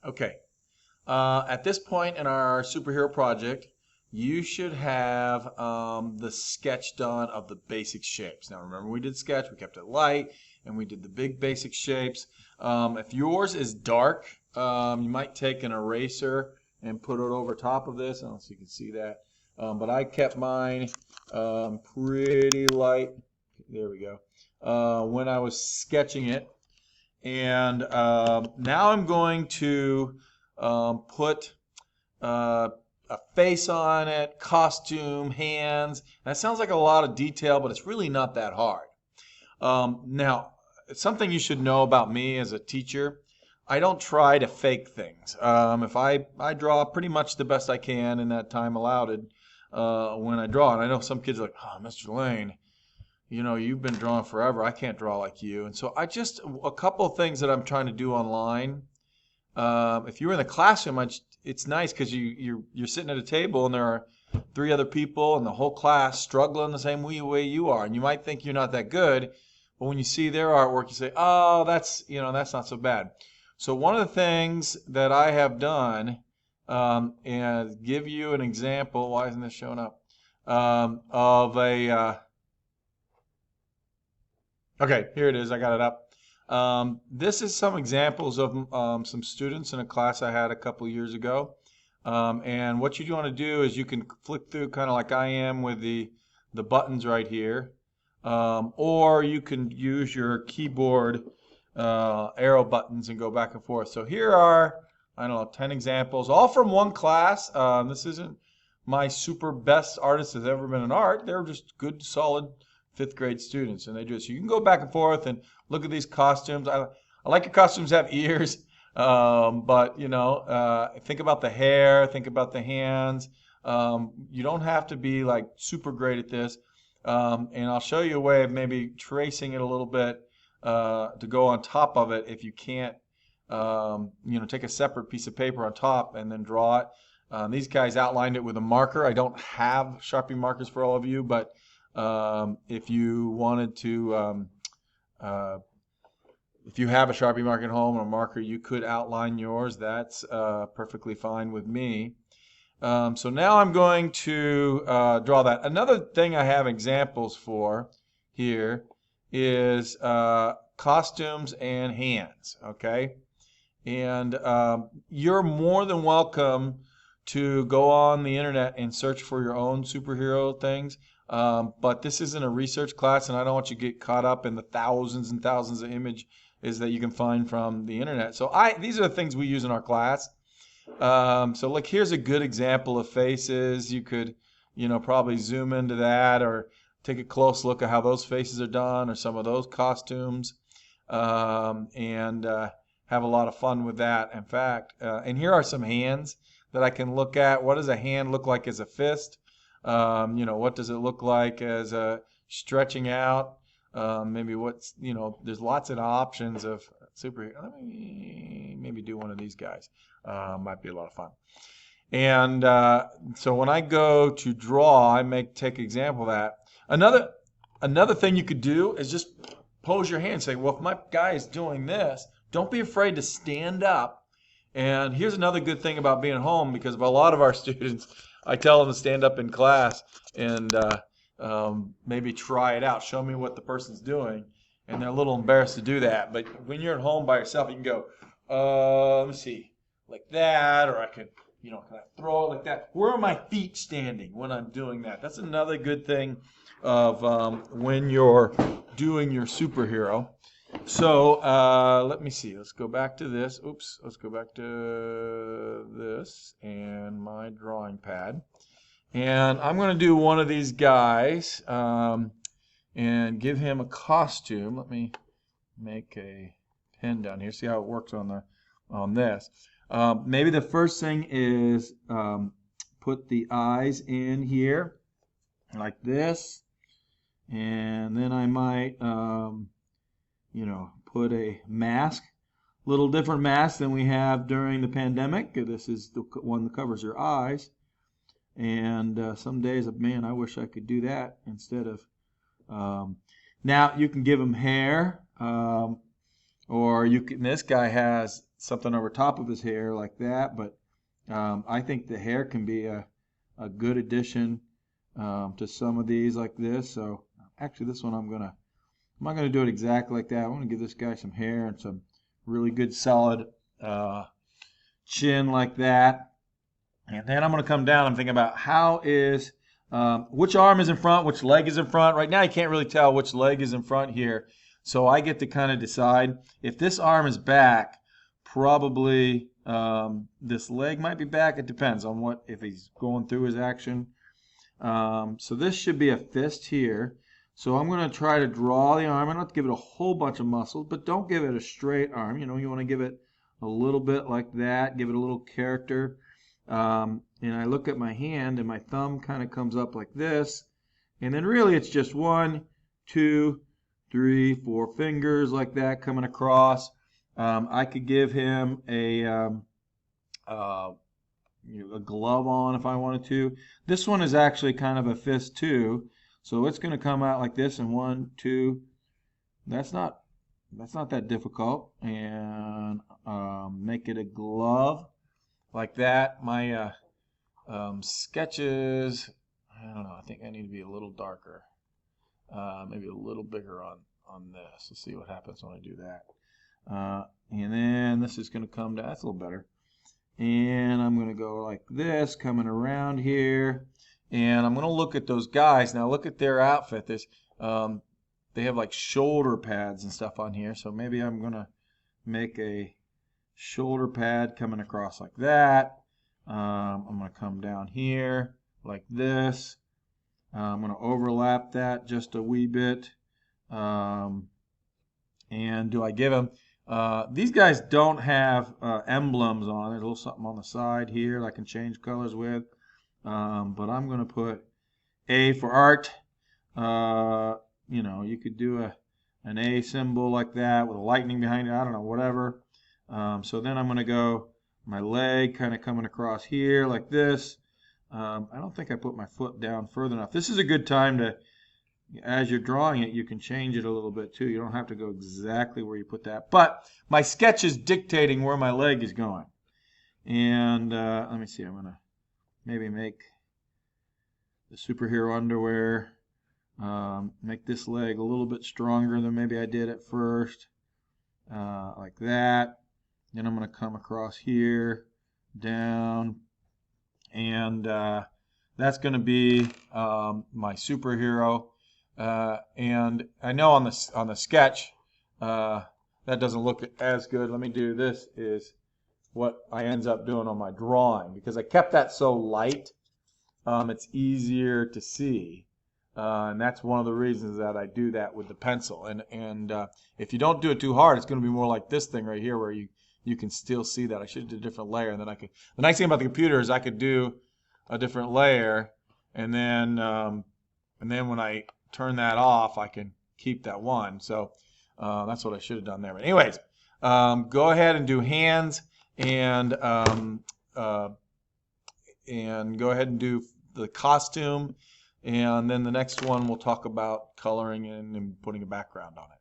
Okay. At this point in our superhero project, you should have the sketch done of the basic shapes. Now remember we did sketch, we kept it light, and we did the big basic shapes. If yours is dark, you might take an eraser and put it over top of this. I don't know if you can see that. But I kept mine pretty light. There we go. When I was sketching it. And now I'm going to put a face on it, costume, hands. That sounds like a lot of detail, but it's really not that hard. Now, something you should know about me as a teacher, I don't try to fake things. If I draw pretty much the best I can in that time allowed when I draw. And I know some kids are like, oh, Mr. Lane, you know, you've been drawing forever. I can't draw like you. And so a couple of things that I'm trying to do online. If you're in the classroom, it's nice because you're sitting at a table and there are three other people in the whole class struggling the same way you are. And you might think you're not that good, but when you see their artwork, you say, oh, that's not so bad. So one of the things that I have done, and give you an example, why isn't this showing up, of a, okay, here it is. I got it up. This is some examples of some students in a class I had a couple years ago. And what you want to do is you can flick through kind of like I am with the buttons right here. Or you can use your keyboard arrow buttons and go back and forth. So here are, I don't know, 10 examples, all from one class. This isn't my super best artist has ever been in art. They're just good, solid fifth grade students, and they do it. So you can go back and forth and look at these costumes. I like your costumes have ears, but think about the hair, think about the hands. You don't have to be like super great at this, and I'll show you a way of maybe tracing it a little bit to go on top of it if you can't. Take a separate piece of paper on top and then draw it. These guys outlined it with a marker. I don't have Sharpie markers for all of you, but if you wanted to, if you have a Sharpie marker at home or a marker, you could outline yours. That's perfectly fine with me. So now I'm going to draw that. Another thing I have examples for here is costumes and hands, okay? And you're more than welcome to go on the internet and search for your own superhero things. But this isn't a research class, and I don't want you to get caught up in the thousands and thousands of images that you can find from the internet. So these are the things we use in our class. So look, here's a good example of faces. You could, probably zoom into that or take a close look at how those faces are done or some of those costumes, and have a lot of fun with that. In fact, and here are some hands that I can look at. What does a hand look like as a fist? What does it look like as a stretching out? Maybe there's lots of options of superhero. Let me maybe do one of these guys. Might be a lot of fun. And so when I go to draw, I take example of that. Another thing you could do is just pose your hand and say, well, if my guy is doing this, don't be afraid to stand up. And here's another good thing about being at home, because of a lot of our students, I tell them to stand up in class and maybe try it out. Show me what the person's doing. And they're a little embarrassed to do that. But when you're at home by yourself, you can go, let me see, like that, or I could, can I throw it like that? Where are my feet standing when I'm doing that? That's another good thing of when you're doing your superhero. So let me see. Let's go back to this. Oops. Let's go back to this and my drawing pad. And I'm going to do one of these guys and give him a costume. Let me make a pen down here. See how it works on this. Maybe the first thing is put the eyes in here like this. And then I might put a mask, little different mask than we have during the pandemic. This is the one that covers your eyes. And some days, man, I wish I could do that instead of. Now you can give him hair, or you can. This guy has something over top of his hair like that, but I think the hair can be a good addition to some of these like this. So actually this one I'm not gonna do it exactly like that. I want to give this guy some hair and some really good solid chin like that. And then I'm going to come down. I'm thinking about which arm is in front, which leg is in front. Right now you can't really tell which leg is in front here. So I get to kind of decide if this arm is back, probably this leg might be back. It depends on if he's going through his action. So this should be a fist here. So I'm going to try to draw the arm. I don't have to give it a whole bunch of muscles, but don't give it a straight arm. You want to give it a little bit like that, give it a little character. And I look at my hand and my thumb kind of comes up like this. And then really it's just 1, 2, 3, 4 fingers like that coming across. I could give him a glove on if I wanted to. This one is actually kind of a fist too. So it's going to come out like this and 1, 2. That's not that difficult. And make it a glove like that. My sketches, I don't know, I think I need to be a little darker. Maybe a little bigger on this. Let's see what happens when I do that. And then this is going to come down. That's a little better. And I'm going to go like this, coming around here. And I'm going to look at those guys. Now look at their outfit. They have like shoulder pads and stuff on here. So maybe I'm going to make a shoulder pad coming across like that. I'm going to come down here like this. I'm going to overlap that just a wee bit. And do I give them... these guys don't have emblems on. There's a little something on the side here that I can change colors with. But I'm going to put A for art. You could do an A symbol like that with a lightning behind it. I don't know, whatever. So then I'm going to go my leg kind of coming across here like this. I don't think I put my foot down further enough. This is a good time to, as you're drawing it, you can change it a little bit too. You don't have to go exactly where you put that. But my sketch is dictating where my leg is going. And let me see, I'm going to maybe make the superhero underwear, make this leg a little bit stronger than maybe I did at first, like that. Then I'm going to come across here, down, and that's going to be my superhero. And I know on the sketch that doesn't look as good. Let me do this is what I ends up doing on my drawing, because I kept that so light. It's easier to see, and that's one of the reasons that I do that with the pencil. And if you don't do it too hard, it's going to be more like this thing right here, where you can still see that. I should do a different layer, and then I could. The nice thing about the computer is I could do a different layer, and then when I turn that off, I can keep that one. So that's what I should have done there. But anyways, go ahead and do hands, and go ahead and do the costume, and then the next one we'll talk about coloring and putting a background on it.